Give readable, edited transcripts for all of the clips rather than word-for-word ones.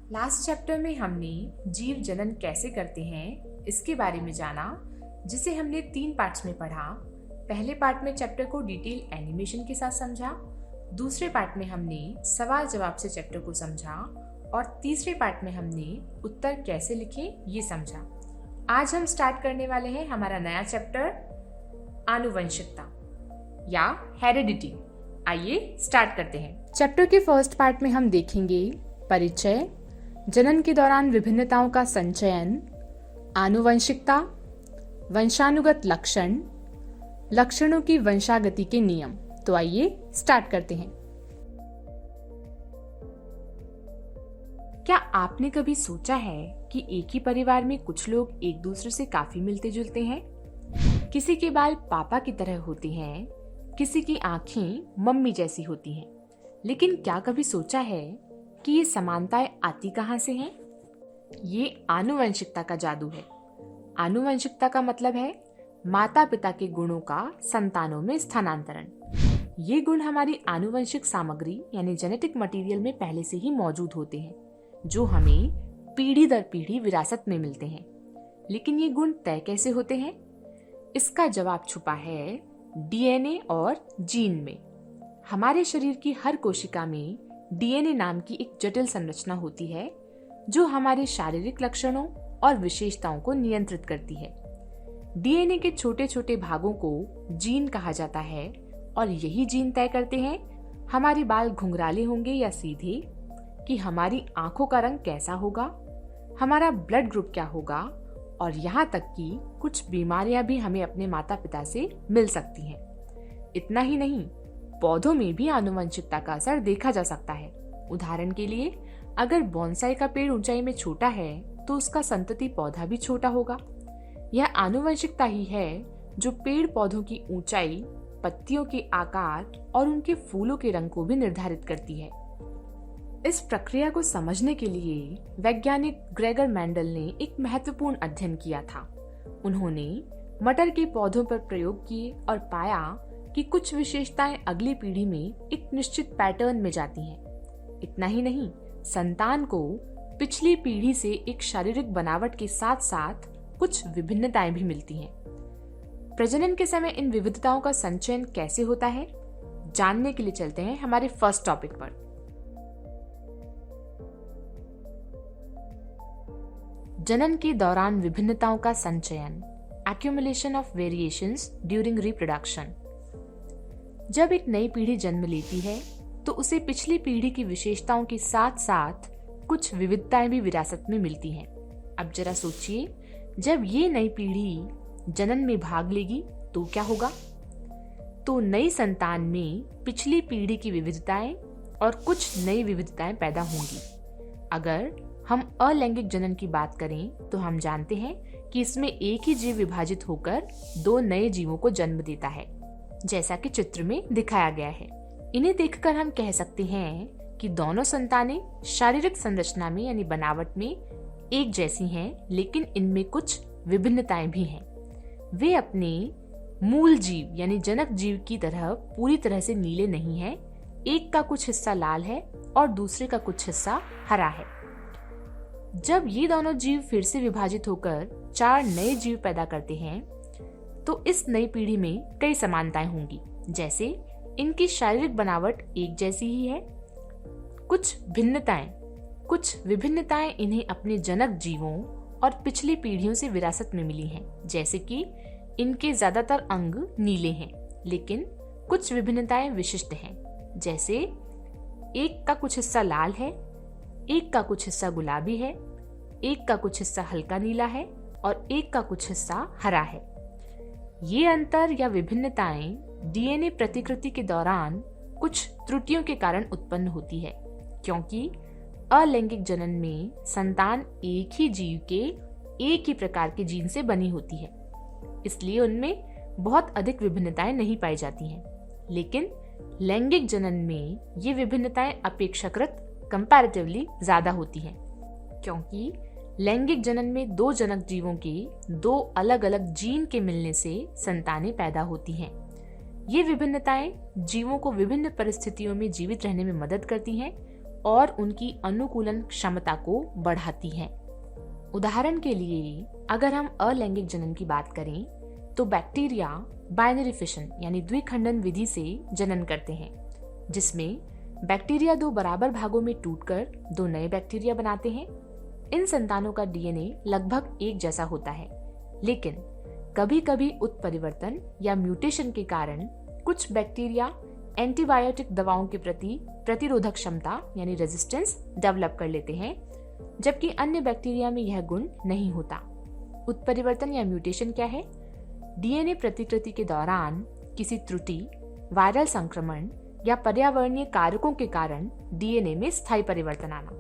Last chapter में हमने जीव जनन कैसे करते हैं इसके बारे में जाना, जिसे हमने 3 पार्ट्स में पढ़ा। पहले पार्ट में चैप्टर को डिटेल एनिमेशन के साथ समझा, दूसरे पार्ट में हमने सवाल जवाब से चैप्टर को समझा और तीसरे पार्ट में हमने उत्तर कैसे लिखें ये समझा। आज हम स्टार्ट करने वाले हैं हमारा नया चैप्टर आनुवंशिकता या हेरिडिटी। आइए स्टार्ट करते हैं। चैप्टर के फर्स्ट पार्ट में हम देखेंगे परिचय, जनन के दौरान विभिन्नताओं का संचयन, आनुवंशिकता, वंशानुगत लक्षण, लक्षणों की वंशागति के नियम। तो आइए स्टार्ट करते हैं। क्या आपने कभी सोचा है कि एक ही परिवार में कुछ लोग एक दूसरे से काफी मिलते जुलते हैं? किसी के बाल पापा की तरह होते हैं, किसी की आंखें मम्मी जैसी होती हैं। लेकिन क्या कभी सोचा है कि ये समानताएं आती कहां से हैं? ये आनुवंशिकता का जादू है। आनुवंशिकता का मतलब है माता पिता के गुणों का संतानों में स्थानांतरण। ये गुण हमारी आनुवंशिक सामग्री यानी जेनेटिक मटेरियल में पहले से ही मौजूद होते हैं, जो हमें पीढ़ी दर पीढ़ी विरासत में मिलते हैं। लेकिन ये गुण तय कैसे होते हैं? इसका जवाब छुपा है डीएनए और जीन में। हमारे शरीर की हर कोशिका में डीएनए नाम की एक जटिल संरचना होती है, जो हमारे शारीरिक लक्षणों और विशेषताओं को नियंत्रित करती है। डीएनए के छोटे छोटे भागों को जीन कहा जाता है और यही जीन तय करते हैं हमारे बाल घुंघराले होंगे या सीधे, कि हमारी आंखों का रंग कैसा होगा, हमारा ब्लड ग्रुप क्या होगा, और यहाँ तक कि कुछ बीमारियां भी हमें अपने माता पिता से मिल सकती हैं। इतना ही नहीं, पौधों में भी आनुवंशिकता का असर देखा जा सकता है। उदाहरण के लिए, अगर बोनसाई का पेड़ ऊंचाई में छोटा है तो उसका संतति पौधा भी छोटा होगा। यह आनुवंशिकता ही है जो पेड़ पौधों की ऊंचाई, पत्तियों के आकार और उनके फूलों के रंग को भी निर्धारित करती है। इस प्रक्रिया को समझने के लिए वैज्ञानिक ग्रेगर मेंडल ने एक महत्वपूर्ण अध्ययन किया था। उन्होंने मटर के पौधों पर प्रयोग किए और पाया कि कुछ विशेषताएं अगली पीढ़ी में एक निश्चित पैटर्न में जाती हैं। इतना ही नहीं, संतान को पिछली पीढ़ी से एक शारीरिक बनावट के साथ साथ कुछ विभिन्नताएं भी मिलती हैं। प्रजनन के समय इन विविधताओं का संचयन कैसे होता है, जानने के लिए चलते हैं हमारे फर्स्ट टॉपिक पर। जनन के दौरान विभिन्नताओं का संचयन, accumulation of variations during reproduction. जब एक नई पीढ़ी जन्म लेती है तो उसे पिछली पीढ़ी की विशेषताओं के साथ साथ कुछ विविधताएं भी विरासत में मिलती हैं। अब जरा सोचिए, जब ये नई पीढ़ी जनन में भाग लेगी तो क्या होगा? तो नई संतान में पिछली पीढ़ी की विविधताएं और कुछ नई विविधताएं पैदा होंगी। अगर हम अलैंगिक जनन की बात करें तो हम जानते हैं कि इसमें एक ही जीव विभाजित होकर 2 नए जीवों को जन्म देता है, जैसा कि चित्र में दिखाया गया है। इन्हें देखकर हम कह सकते हैं कि दोनों संतानें शारीरिक संरचना में यानी बनावट में एक जैसी हैं, लेकिन इनमें कुछ विभिन्नताएं भी हैं। वे अपने मूल जीव यानी जनक जीव की तरह पूरी तरह से नीले नहीं हैं। एक का कुछ हिस्सा लाल है और दूसरे का कुछ हिस्सा हरा है। जब ये दोनों जीव फिर से विभाजित होकर 4 नए जीव पैदा करते हैं तो इस नई पीढ़ी में कई समानताएं होंगी, जैसे इनकी शारीरिक बनावट एक जैसी ही है। कुछ विभिन्नताएं इन्हें अपने जनक जीवों और पिछली पीढ़ियों से विरासत में मिली हैं, जैसे कि इनके ज्यादातर अंग नीले हैं, लेकिन कुछ विभिन्नताएं विशिष्ट हैं, जैसे एक का कुछ हिस्सा लाल है, एक का कुछ हिस्सा गुलाबी है, एक का कुछ हिस्सा हल्का नीला है और एक का कुछ हिस्सा हरा है। ये अंतर या विभिन्नताएं डीएनए प्रतिकृति के दौरान कुछ त्रुटियों के कारण उत्पन्न होती है, क्योंकि अलैंगिक जनन में संतान एक ही जीव के एक ही प्रकार के जीन से बनी होती है, इसलिए उनमें बहुत अधिक विभिन्नताएं नहीं पाई जाती हैं। लेकिन लैंगिक जनन में ये विभिन्नताएं अपेक्षाकृत कंपैरेटिवली ज्यादा होती हैं, क्योंकि लैंगिक जनन में 2 जनक जीवों के 2 अलग अलग जीन के मिलने से संतानें पैदा होती हैं। ये विभिन्नताएं जीवों को विभिन्न परिस्थितियों में जीवित रहने में मदद करती हैं और उनकी अनुकूलन क्षमता को बढ़ाती हैं। उदाहरण के लिए अगर हम अलैंगिक जनन की बात करें तो बैक्टीरिया बाइनरी फिशन यानी द्विखंडन विधि से जनन करते हैं, जिसमें बैक्टीरिया 2 बराबर भागों में टूटकर 2 नए बैक्टीरिया बनाते हैं। इन संतानों का डीएनए लगभग एक जैसा होता है, लेकिन कभी कभी उत्परिवर्तन या म्यूटेशन के कारण कुछ बैक्टीरिया एंटीबायोटिक दवाओं के प्रति प्रतिरोधक क्षमता यानी रेजिस्टेंस डेवलप कर लेते हैं, जबकि अन्य बैक्टीरिया में यह गुण नहीं होता। उत्परिवर्तन या म्यूटेशन क्या है? डीएनए प्रतिकृति के दौरान किसी त्रुटि, वायरल संक्रमण या पर्यावरणीय कारकों के कारण डीएनए में स्थायी परिवर्तन आना।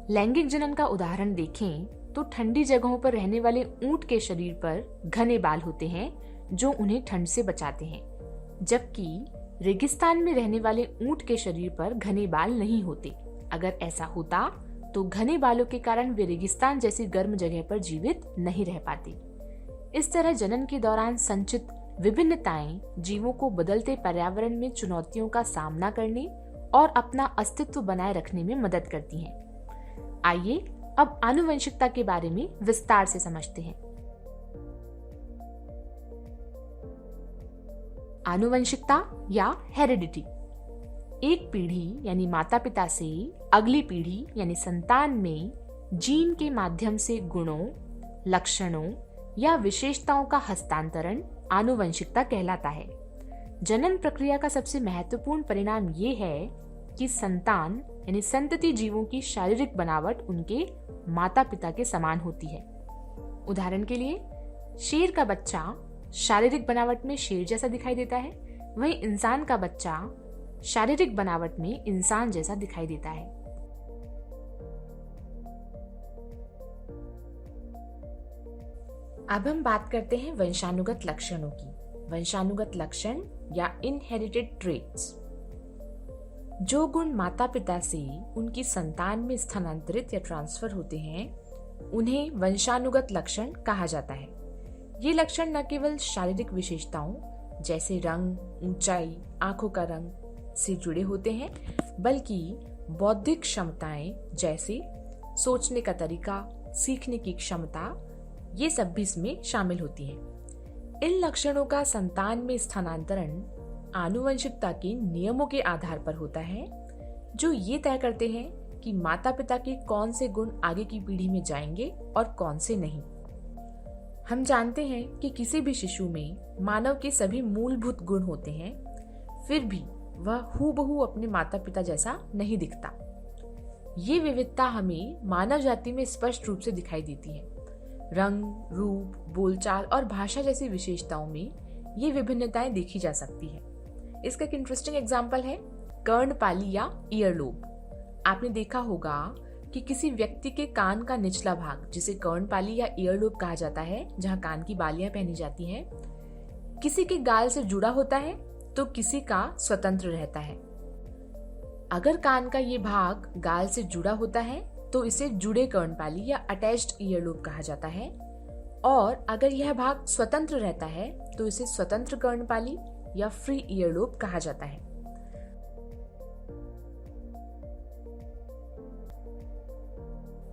लैंगिक जनन का उदाहरण देखें तो ठंडी जगहों पर रहने वाले ऊंट के शरीर पर घने बाल होते हैं जो उन्हें ठंड से बचाते हैं, जबकि रेगिस्तान में रहने वाले ऊंट के शरीर पर घने बाल नहीं होते। अगर ऐसा होता तो घने बालों के कारण वे रेगिस्तान जैसी गर्म जगह पर जीवित नहीं रह पाते। इस तरह जनन के दौरान संचित विभिन्नताएं जीवों को बदलते पर्यावरण में चुनौतियों का सामना करने और अपना अस्तित्व बनाए रखने में मदद करती हैं। आइए अब आनुवंशिकता के बारे में विस्तार से समझते हैं। आनुवंशिकता या हेरिडिटी एक पीढ़ी यानी माता पिता से अगली पीढ़ी यानी संतान में जीन के माध्यम से गुणों, लक्षणों या विशेषताओं का हस्तांतरण आनुवंशिकता कहलाता है। जनन प्रक्रिया का सबसे महत्वपूर्ण परिणाम ये है कि संतान यानी संतति जीवों की शारीरिक बनावट उनके माता पिता के समान होती है। उदाहरण के लिए शेर का बच्चा शारीरिक बनावट में शेर जैसा दिखाई देता है, वहीं इंसान का बच्चा शारीरिक बनावट में इंसान जैसा दिखाई देता है। अब हम बात करते हैं वंशानुगत लक्षणों की। वंशानुगत लक्षण या इनहेरिटेड ट्रेट्स। जो गुण माता पिता से उनकी संतान में स्थानांतरित या ट्रांसफर होते हैं उन्हें वंशानुगत लक्षण कहा जाता है। ये लक्षण न केवल शारीरिक विशेषताओं जैसे रंग, ऊंचाई, आंखों का रंग से जुड़े होते हैं, बल्कि बौद्धिक क्षमताएं जैसे सोचने का तरीका, सीखने की क्षमता, ये सब भी इसमें शामिल होती हैं। इन लक्षणों का संतान में स्थानांतरण आनुवंशिकता के नियमों के आधार पर होता है, जो ये तय करते हैं कि माता पिता के कौन से गुण आगे की पीढ़ी में जाएंगे और कौन से नहीं। हम जानते हैं कि किसी भी शिशु में मानव के सभी मूलभूत गुण होते हैं, फिर भी वह हूबहू अपने माता पिता जैसा नहीं दिखता। ये विविधता हमें मानव जाति में स्पष्ट रूप से दिखाई देती है। रंग, रूप, बोलचाल और भाषा जैसी विशेषताओं में ये विभिन्नताएं देखी जा सकती है। इसका एक इंटरेस्टिंग एग्जाम्पल है कर्णपाली या ईयरलोब। आपने देखा होगा कि किसी व्यक्ति के कान का निचला भाग, जिसे कर्णपाली या ईयरलोब कहा जाता है, जहाँ कान की बालियां पहनी जाती हैं, किसी के गाल से जुड़ा होता है तो किसी का स्वतंत्र रहता है। अगर कान का ये भाग गाल से जुड़ा होता है तो इसे जुड़े कर्णपाली या अटैच्ड ईयरलोब कहा जाता है, और अगर यह भाग स्वतंत्र रहता है तो इसे स्वतंत्र कर्णपाली या फ्री ईयरलोब कहा जाता है।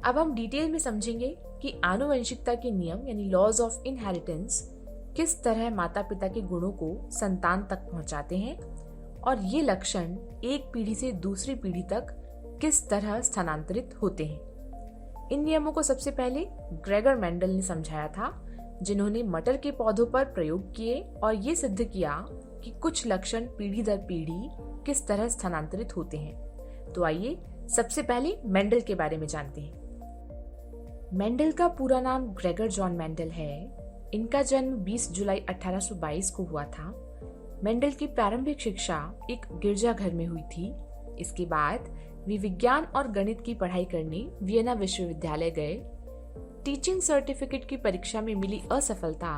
अब हम डिटेल में समझेंगे कि आनुवंशिकता के नियम यानी लॉज ऑफ इनहेरिटेंस किस तरह माता पिता के गुणों को संतान तक पहुंचाते हैं और ये लक्षण एक पीढ़ी से दूसरी पीढ़ी तक किस तरह स्थानांतरित होते हैं। इन नियमों को सबसे पहले ग्रेगर मेंडल ने समझाया था, जिन्होंने मटर के पौधों पर प्रयोग किए और ये सिद्ध किया कि कुछ लक्षण पीढ़ी दर पीढ़ी किस तरह स्थानांतरित होते हैं। तो आइए सबसे पहले मेंडल के बारे में जानते हैं। मेंडल का पूरा नाम ग्रेगर जॉन मेंडल है। इनका जन्म 20 जुलाई 1822 को हुआ था। मेंडल की प्रारंभिक शिक्षा एक गिरजाघर में हुई थी। इसके बाद वे विज्ञान और गणित की पढ़ाई करने वियना विश्वविद्यालय गए। टीचिंग सर्टिफिकेट की परीक्षा में मिली असफलता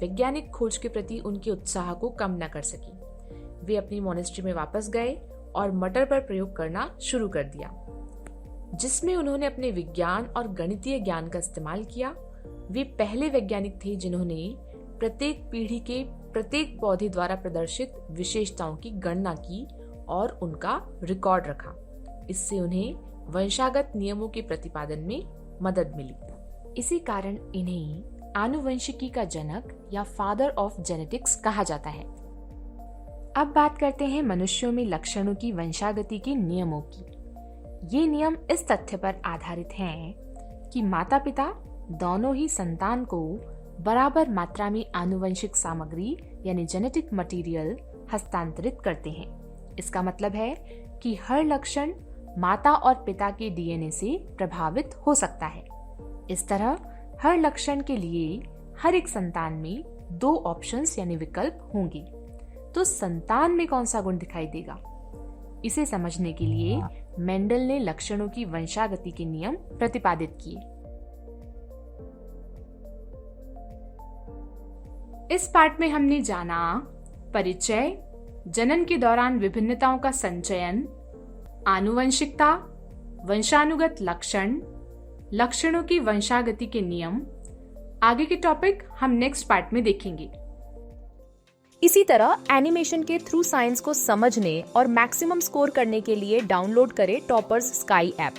वैज्ञानिक खोज के प्रति उनके उत्साह को कम न कर सकी। वे अपनी मोनेस्ट्री में वापस गए और मटर पर प्रयोग करना शुरू कर दिया, जिसमें उन्होंने अपने विज्ञान और गणितीय ज्ञान का इस्तेमाल किया। वे पहले वैज्ञानिक थे जिन्होंने प्रत्येक पीढ़ी के प्रत्येक पौधे द्वारा प्रदर्शित विशेषताओं की गणना की और उनका रिकॉर्ड रखा। इससे उन्हें वंशागत नियमों के प्रतिपादन में मदद मिली। इसी कारण इन्हें आनुवंशिकी का जनक या फादर ऑफ जेनेटिक्स कहा जाता है। अब बात करते हैं मनुष्यों में लक्षणों की वंशागति के नियमों की। ये नियम इस तथ्य पर आधारित हैं कि माता पिता दोनों ही संतान को बराबर मात्रा में आनुवंशिक सामग्री यानी जेनेटिक मटेरियल हस्तांतरित करते हैं। इसका मतलब है कि हर लक्षण माता और पिता के डीएनए से प्रभावित हो सकता है। इस तरह हर लक्षण के लिए हर एक संतान में 2 ऑप्शंस यानी विकल्प होंगे। तो संतान में कौन सा गुण दिखाई देगा, इसे समझने के लिए मेंडल ने लक्षणों की वंशागति के नियम प्रतिपादित किए। इस पार्ट में हमने जाना परिचय, जनन के दौरान विभिन्नताओं का संचयन, आनुवंशिकता, वंशानुगत लक्षण, लक्षणों की वंशागति के नियम। आगे के टॉपिक हम नेक्स्ट पार्ट में देखेंगे। इसी तरह एनिमेशन के थ्रू साइंस को समझने और मैक्सिमम स्कोर करने के लिए डाउनलोड करें टॉपर्स स्काई ऐप।